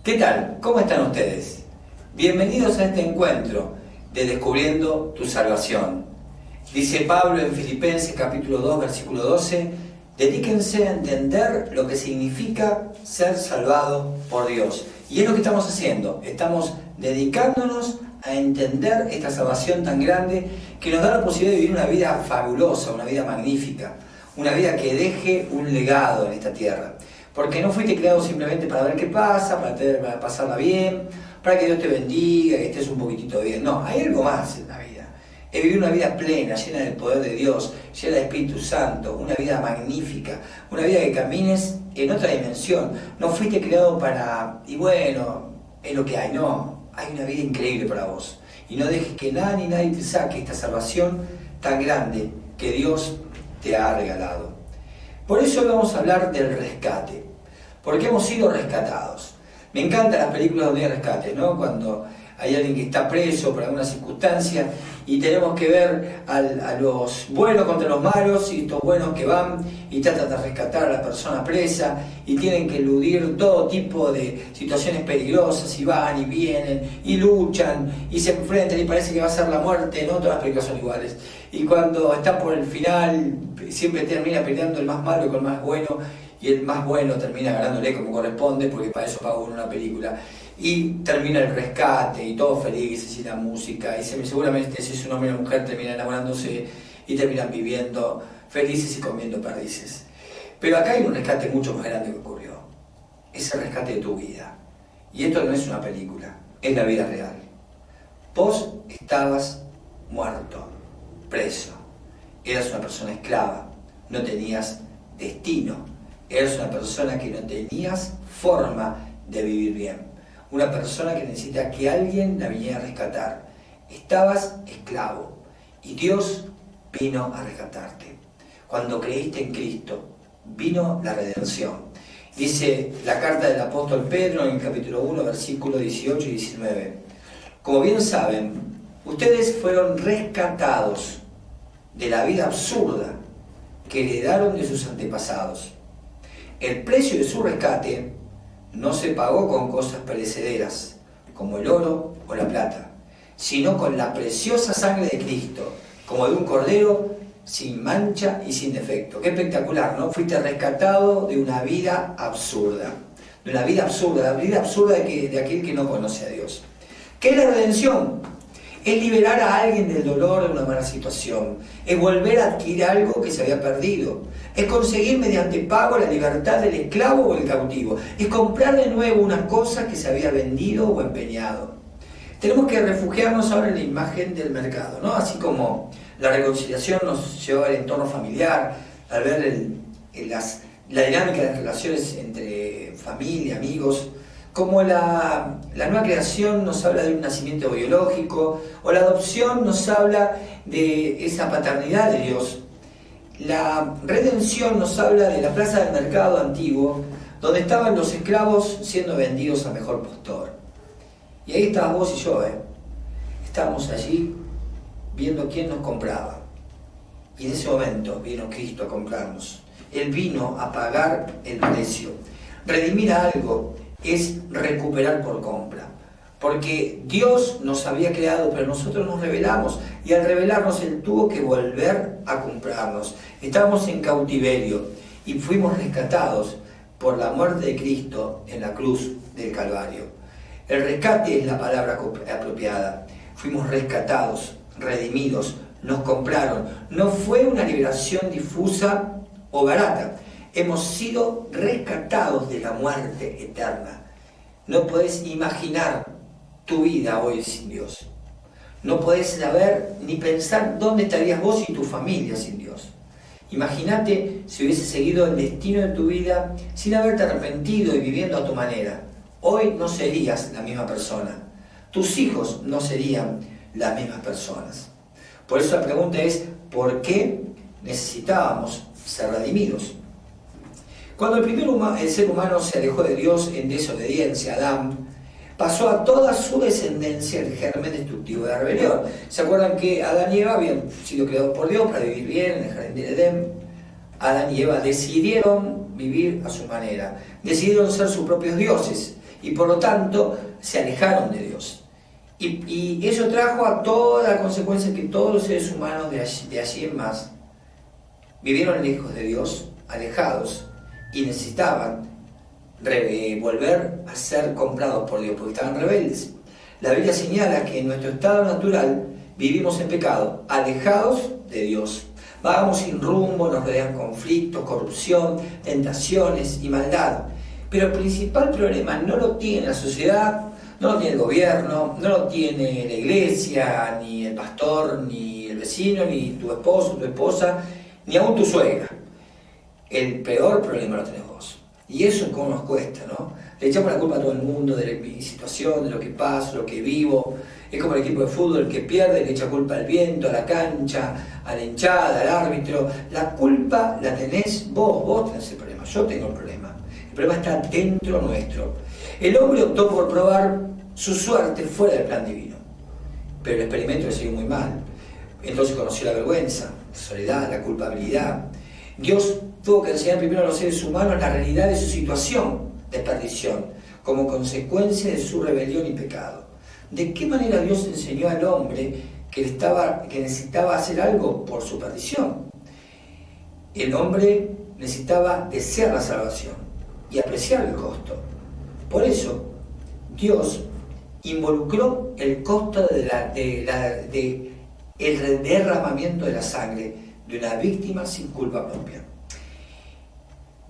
¿Qué tal? ¿Cómo están ustedes? Bienvenidos a este encuentro de Descubriendo tu Salvación. Dice Pablo en Filipenses capítulo 2, versículo 12, dedíquense a entender lo que significa ser salvado por Dios. Y es lo que estamos haciendo, estamos dedicándonos a entender esta salvación tan grande que nos da la posibilidad de vivir una vida fabulosa, una vida magnífica, una vida que deje un legado en esta tierra. Porque no fuiste creado simplemente para ver qué pasa, para pasarla bien, para que Dios te bendiga, que estés un poquitito bien. No, hay algo más en la vida. Es vivir una vida plena, llena del poder de Dios, llena del Espíritu Santo, una vida magnífica, una vida que camines en otra dimensión. No fuiste creado para, y bueno, es lo que hay, no. Hay una vida increíble para vos. Y no dejes que nada ni nadie te saque esta salvación tan grande que Dios te ha regalado. Por eso hoy vamos a hablar del rescate, porque hemos sido rescatados. Me encantan las películas donde hay rescates, ¿no? Cuando hay alguien que está preso por alguna circunstancia y tenemos que ver a los buenos contra los malos, y estos buenos que van y tratan de rescatar a la persona presa y tienen que eludir todo tipo de situaciones peligrosas y van y vienen y luchan y se enfrentan y parece que va a ser la muerte, no todas las películas son iguales. Y cuando está por el final siempre termina peleando el más malo con el más bueno y el más bueno termina ganándole como corresponde, porque para eso pagó una película. Y termina el rescate y todos felices y la música y seguramente si es un hombre y una mujer terminan enamorándose y terminan viviendo felices y comiendo perdices. Pero acá hay un rescate mucho más grande que ocurrió. Es el rescate de tu vida. Y esto no es una película, es la vida real. Vos estabas muerto, preso, eras una persona esclava, no tenías destino, eras una persona que no tenías forma de vivir bien. Una persona que necesita que alguien la viniera a rescatar. Estabas esclavo y Dios vino a rescatarte. Cuando creíste en Cristo, vino la redención. Dice la carta del apóstol Pedro en el capítulo 1, versículos 18 y 19. Como bien saben, ustedes fueron rescatados de la vida absurda que heredaron de sus antepasados. El precio de su rescate no se pagó con cosas perecederas, como el oro o la plata, sino con la preciosa sangre de Cristo, como de un cordero sin mancha y sin defecto. Qué espectacular, ¿no? Fuiste rescatado de una vida absurda, de la vida absurda de aquel que no conoce a Dios. ¿Qué es la redención? Es liberar a alguien del dolor de una mala situación, es volver a adquirir algo que se había perdido, es conseguir mediante pago la libertad del esclavo o el cautivo, es comprar de nuevo una cosa que se había vendido o empeñado. Tenemos que refugiarnos ahora en la imagen del mercado, ¿no? Así como la reconciliación nos lleva al entorno familiar, al ver la dinámica de las relaciones entre familia, amigos, como la nueva creación nos habla de un nacimiento biológico, o la adopción nos habla de esa paternidad de Dios. La redención nos habla de la plaza del mercado antiguo, donde estaban los esclavos siendo vendidos a mejor postor. Y ahí estabas vos y yo, estábamos allí viendo quién nos compraba. Y en ese momento vino Cristo a comprarnos. Él vino a pagar el precio. Redimir algo es recuperar por compra, porque Dios nos había creado, pero nosotros nos rebelamos, y al rebelarnos Él tuvo que volver a comprarnos. Estábamos en cautiverio y fuimos rescatados por la muerte de Cristo en la cruz del Calvario. El rescate es la palabra apropiada. Fuimos rescatados, redimidos, nos compraron. No fue una liberación difusa o barata. Hemos sido rescatados de la muerte eterna. No podés imaginar tu vida hoy sin Dios. No podés saber ni pensar dónde estarías vos y tu familia sin Dios. Imagínate si hubieses seguido el destino de tu vida sin haberte arrepentido y viviendo a tu manera. Hoy no serías la misma persona. Tus hijos no serían las mismas personas. Por eso la pregunta es, ¿por qué necesitábamos ser redimidos? Cuando el ser humano se alejó de Dios en desobediencia, Adán, pasó a toda su descendencia el germen destructivo de la rebelión. ¿Se acuerdan que Adán y Eva habían sido creados por Dios para vivir bien en el jardín de Edén? Adán y Eva decidieron vivir a su manera, decidieron ser sus propios dioses y por lo tanto se alejaron de Dios. Y eso trajo a toda la consecuencia que todos los seres humanos de allí en más vivieron lejos de Dios, alejados, y necesitaban volver a ser comprados por Dios, porque estaban rebeldes. La Biblia señala que en nuestro estado natural vivimos en pecado, alejados de Dios. Vagamos sin rumbo, nos rodean conflictos, corrupción, tentaciones y maldad. Pero el principal problema no lo tiene la sociedad, no lo tiene el gobierno, no lo tiene la iglesia, ni el pastor, ni el vecino, ni tu esposo, tu esposa, ni aún tu suegra. El peor problema lo tenés vos. Y eso es como nos cuesta, ¿no? Le echamos la culpa a todo el mundo de mi situación, de lo que pasa, lo que vivo. Es como el equipo de fútbol que pierde, le echa culpa al viento, a la cancha, a la hinchada, al árbitro. La culpa la tenés vos tenés el problema, yo tengo el problema. El problema está dentro nuestro. El hombre optó por probar su suerte fuera del plan divino, pero el experimento le salió muy mal. Entonces conoció la vergüenza, la soledad, la culpabilidad. Dios tuvo que enseñar primero a los seres humanos la realidad de su situación de perdición, como consecuencia de su rebelión y pecado. ¿De qué manera Dios enseñó al hombre que necesitaba hacer algo por su perdición? El hombre necesitaba desear la salvación y apreciar el costo. Por eso, Dios involucró el costo el derramamiento de la sangre de una víctima sin culpa propia.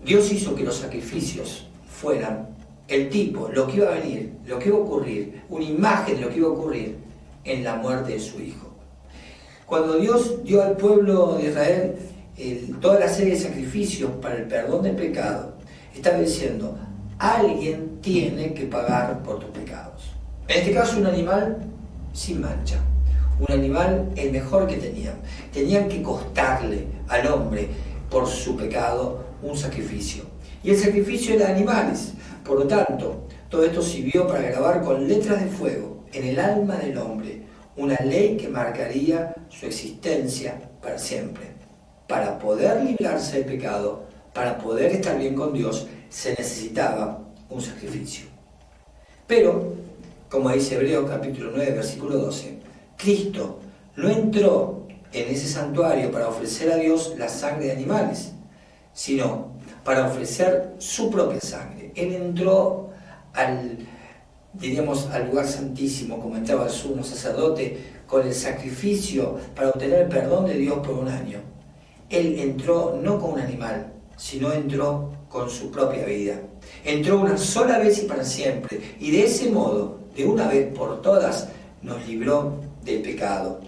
Dios hizo que los sacrificios fueran el tipo, lo que iba a venir, lo que iba a ocurrir, una imagen de lo que iba a ocurrir en la muerte de su Hijo. Cuando Dios dio al pueblo de Israel toda la serie de sacrificios para el perdón del pecado, estaba diciendo, alguien tiene que pagar por tus pecados. En este caso, un animal sin mancha, un animal el mejor que tenían. Tenían que costarle al hombre por su pecado un sacrificio. Y el sacrificio era de animales. Por lo tanto, todo esto sirvió para grabar con letras de fuego en el alma del hombre una ley que marcaría su existencia para siempre. Para poder librarse del pecado, para poder estar bien con Dios, se necesitaba un sacrificio. Pero, como dice Hebreos capítulo 9, versículo 12, Cristo no entró en ese santuario para ofrecer a Dios la sangre de animales, sino para ofrecer su propia sangre. Él entró al lugar santísimo, como entraba el sumo sacerdote, con el sacrificio para obtener el perdón de Dios por un año. Él entró no con un animal, sino entró con su propia vida. Entró una sola vez y para siempre, y de ese modo, de una vez por todas, nos libró del pecado.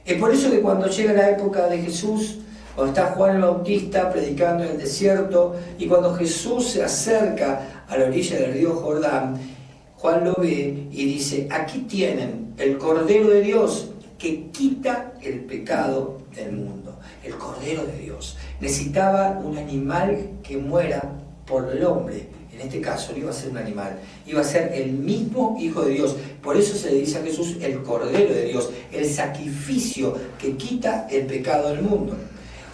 Es por eso que cuando llega la época de Jesús, cuando está Juan el Bautista predicando en el desierto, y cuando Jesús se acerca a la orilla del río Jordán, Juan lo ve y dice, aquí tienen el Cordero de Dios que quita el pecado del mundo. El Cordero de Dios. Necesitaba un animal que muera por el hombre. En este caso no iba a ser un animal, iba a ser el mismo Hijo de Dios. Por eso se le dice a Jesús el Cordero de Dios, el sacrificio que quita el pecado del mundo.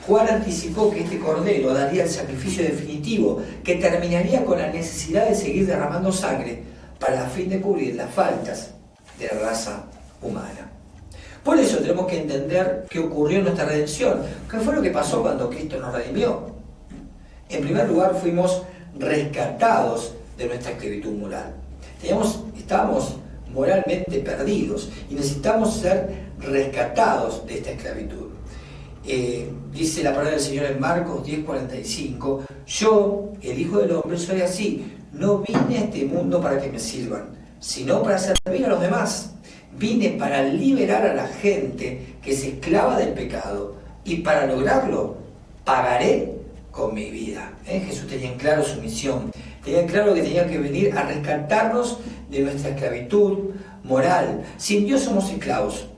Juan anticipó que este Cordero daría el sacrificio definitivo, que terminaría con la necesidad de seguir derramando sangre para a fin de cubrir las faltas de la raza humana. Por eso tenemos que entender qué ocurrió en nuestra redención. ¿Qué fue lo que pasó cuando Cristo nos redimió? En primer lugar, fuimos rescatados de nuestra esclavitud moral. Estábamos moralmente perdidos y necesitamos ser rescatados de esta esclavitud. Dice la palabra del Señor en Marcos 10:45, yo, el Hijo del Hombre, soy así. No vine a este mundo para que me sirvan, sino para servir a los demás. Vine para liberar a la gente que es esclava del pecado y para lograrlo pagaré con mi vida. Jesús tenía en claro su misión, tenía en claro que tenía que venir a rescatarnos de nuestra esclavitud moral. Sin Dios somos esclavos.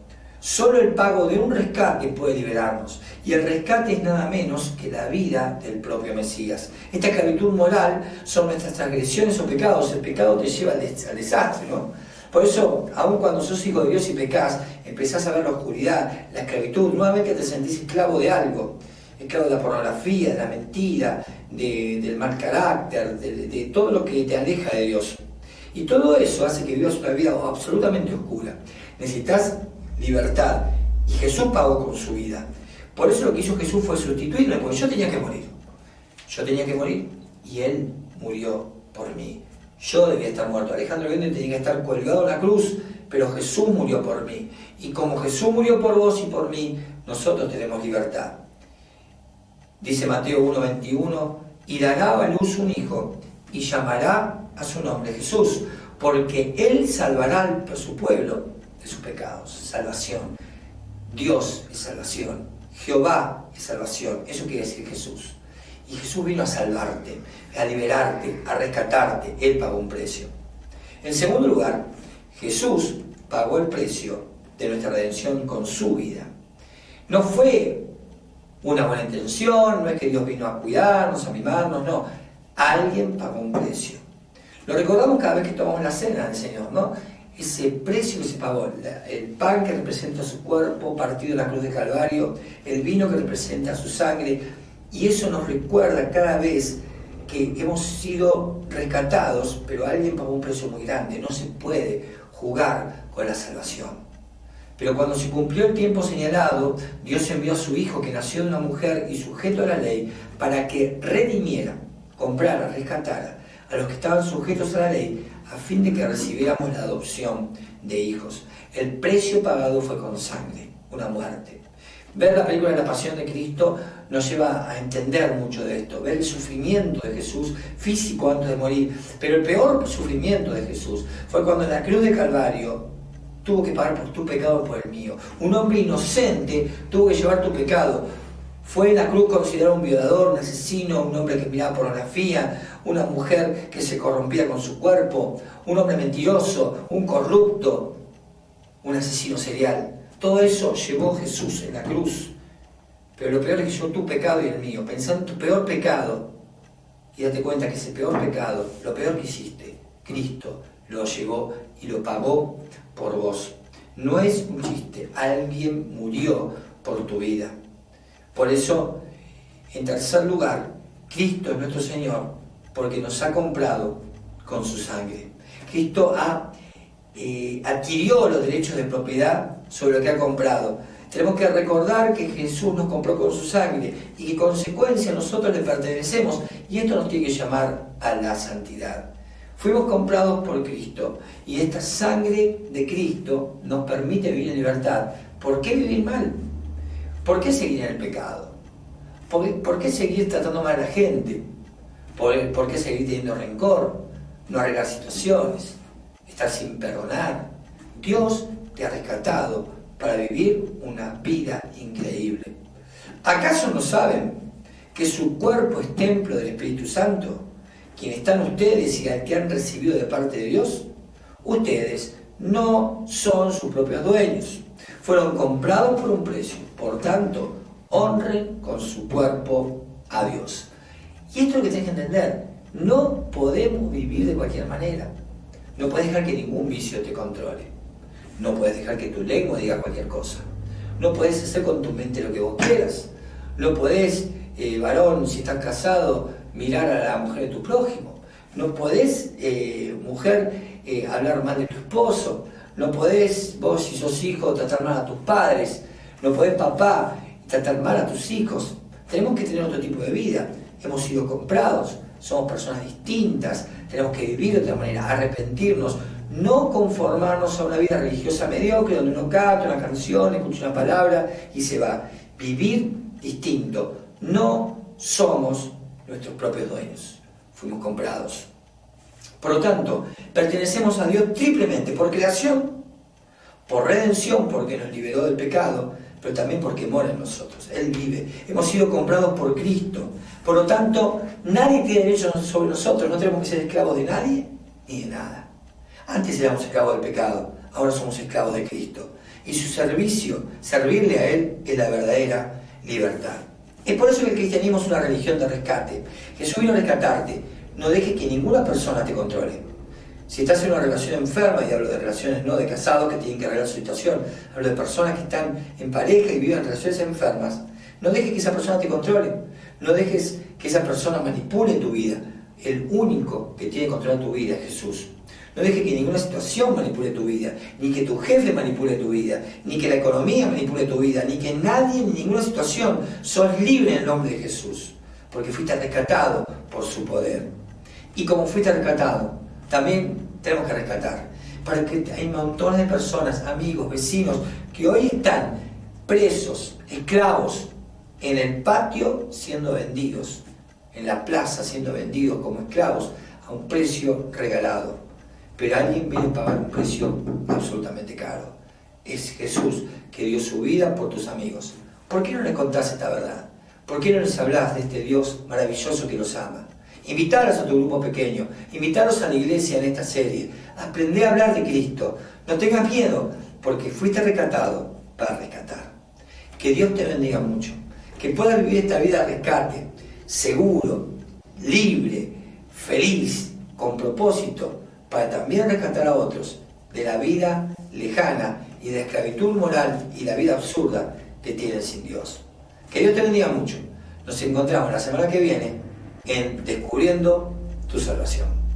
Solo el pago de un rescate puede liberarnos, y el rescate es nada menos que la vida del propio Mesías. Esta esclavitud moral son nuestras transgresiones o pecados. El pecado te lleva al desastre, ¿no? Por eso, aun cuando sos hijo de Dios y pecás, empezás a ver la oscuridad, la esclavitud, nuevamente te sentís esclavo de algo, esclavo de la pornografía, de la mentira, del mal carácter, de todo lo que te aleja de Dios. Y todo eso hace que vivas una vida absolutamente oscura. Necesitas libertad. Y Jesús pagó con su vida. Por eso lo que hizo Jesús fue sustituirme, porque yo tenía que morir. Yo tenía que morir y Él murió por mí. Yo debía estar muerto. Alejandro Bende tenía que estar colgado en la cruz, pero Jesús murió por mí. Y como Jesús murió por vos y por mí, nosotros tenemos libertad. Dice Mateo 1:21, y dará a luz un hijo, y llamará a su nombre Jesús, porque Él salvará a su pueblo de sus pecados. Salvación. Dios es salvación. Jehová es salvación. Eso quiere decir Jesús. Y Jesús vino a salvarte, a liberarte, a rescatarte. Él pagó un precio. En segundo lugar, Jesús pagó el precio de nuestra redención con su vida. No fue una buena intención, no es que Dios vino a cuidarnos, a mimarnos, no. Alguien pagó un precio. Lo recordamos cada vez que tomamos la cena del Señor, ¿no? Ese precio que se pagó, el pan que representa su cuerpo partido en la cruz de Calvario, el vino que representa su sangre, y eso nos recuerda cada vez que hemos sido rescatados, pero alguien pagó un precio muy grande. No se puede jugar con la salvación. Pero cuando se cumplió el tiempo señalado, Dios envió a su Hijo, que nació de una mujer y sujeto a la ley, para que redimiera, comprara, rescatara a los que estaban sujetos a la ley, a fin de que recibiéramos la adopción de hijos. El precio pagado fue con sangre, una muerte. Ver la película de la Pasión de Cristo nos lleva a entender mucho de esto, ver el sufrimiento de Jesús físico antes de morir. Pero el peor sufrimiento de Jesús fue cuando en la cruz de Calvario tuvo que pagar por tu pecado y por el mío. Un hombre inocente tuvo que llevar tu pecado. Fue en la cruz considerado un violador, un asesino, un hombre que miraba pornografía, una mujer que se corrompía con su cuerpo, un hombre mentiroso, un corrupto, un asesino serial. Todo eso llevó Jesús en la cruz. Pero lo peor es que llevó tu pecado y el mío. Pensá en tu peor pecado y date cuenta que ese peor pecado, lo peor que hiciste, Cristo lo llevó y lo pagó por vos. No es un chiste, alguien murió por tu vida. Por eso, en tercer lugar, Cristo es nuestro Señor, porque nos ha comprado con su sangre. Cristo adquirió los derechos de propiedad sobre lo que ha comprado. Tenemos que recordar que Jesús nos compró con su sangre y que en consecuencia nosotros le pertenecemos, y esto nos tiene que llamar a la santidad. Fuimos comprados por Cristo y esta sangre de Cristo nos permite vivir en libertad. ¿Por qué vivir mal? ¿Por qué seguir en el pecado? ¿Por qué seguir tratando mal a la gente? ¿Por qué seguir teniendo rencor? No arreglar situaciones, estar sin perdonar. Dios te ha rescatado para vivir una vida increíble. ¿Acaso no saben que su cuerpo es templo del Espíritu Santo, quien están ustedes y al que han recibido de parte de Dios? Ustedes no son sus propios dueños, fueron comprados por un precio, por tanto, honren con su cuerpo a Dios. Y esto es lo que tienes que entender, no podemos vivir de cualquier manera, no puedes dejar que ningún vicio te controle, no puedes dejar que tu lengua diga cualquier cosa, no puedes hacer con tu mente lo que vos quieras, no podés, varón, si estás casado, mirar a la mujer de tu prójimo, no podés, mujer, hablar mal de tu esposo, no podés, vos si sos hijo, tratar mal a tus padres, no podés, papá, tratar mal a tus hijos. Tenemos que tener otro tipo de vida, hemos sido comprados, somos personas distintas, tenemos que vivir de otra manera, arrepentirnos, no conformarnos a una vida religiosa mediocre donde uno canta una canción, escucha una palabra y se va. Vivir distinto, no somos nuestros propios dueños, fuimos comprados. Por lo tanto, pertenecemos a Dios triplemente, por creación, por redención, porque nos liberó del pecado, pero también porque mora en nosotros, Él vive. Hemos sido comprados por Cristo. Por lo tanto, nadie tiene derecho sobre nosotros, no tenemos que ser esclavos de nadie ni de nada. Antes éramos esclavos del pecado, ahora somos esclavos de Cristo. Y su servicio, servirle a Él, es la verdadera libertad. Es por eso que el cristianismo es una religión de rescate. Jesús vino a rescatarte. No dejes que ninguna persona te controle. Si estás en una relación enferma, y hablo de relaciones no de casados que tienen que arreglar su situación, hablo de personas que están en pareja y viven relaciones enfermas, no dejes que esa persona te controle. No dejes que esa persona manipule tu vida. El único que tiene que controlar tu vida es Jesús. No dejes que ninguna situación manipule tu vida, ni que tu jefe manipule tu vida, ni que la economía manipule tu vida, ni que nadie, ni ninguna situación. Sos libre en el nombre de Jesús, porque fuiste rescatado por su poder. Y como fuiste rescatado, también tenemos que rescatar. Porque hay montones de personas, amigos, vecinos, que hoy están presos, esclavos, en el patio siendo vendidos, en la plaza siendo vendidos como esclavos a un precio regalado. Pero alguien viene a pagar un precio absolutamente caro. Es Jesús, que dio su vida por tus amigos. ¿Por qué no les contás esta verdad? ¿Por qué no les hablas de este Dios maravilloso que los ama? Invitarlos a tu grupo pequeño, invitarlos a la iglesia en esta serie. Aprende a hablar de Cristo. No tengas miedo, porque fuiste rescatado para rescatar. Que Dios te bendiga mucho. Que puedas vivir esta vida de rescate, seguro, libre, feliz, con propósito, para también rescatar a otros de la vida lejana y de esclavitud moral y la vida absurda que tienen sin Dios. Que Dios te bendiga mucho. Nos encontramos la semana que viene en Descubriendo tu Salvación.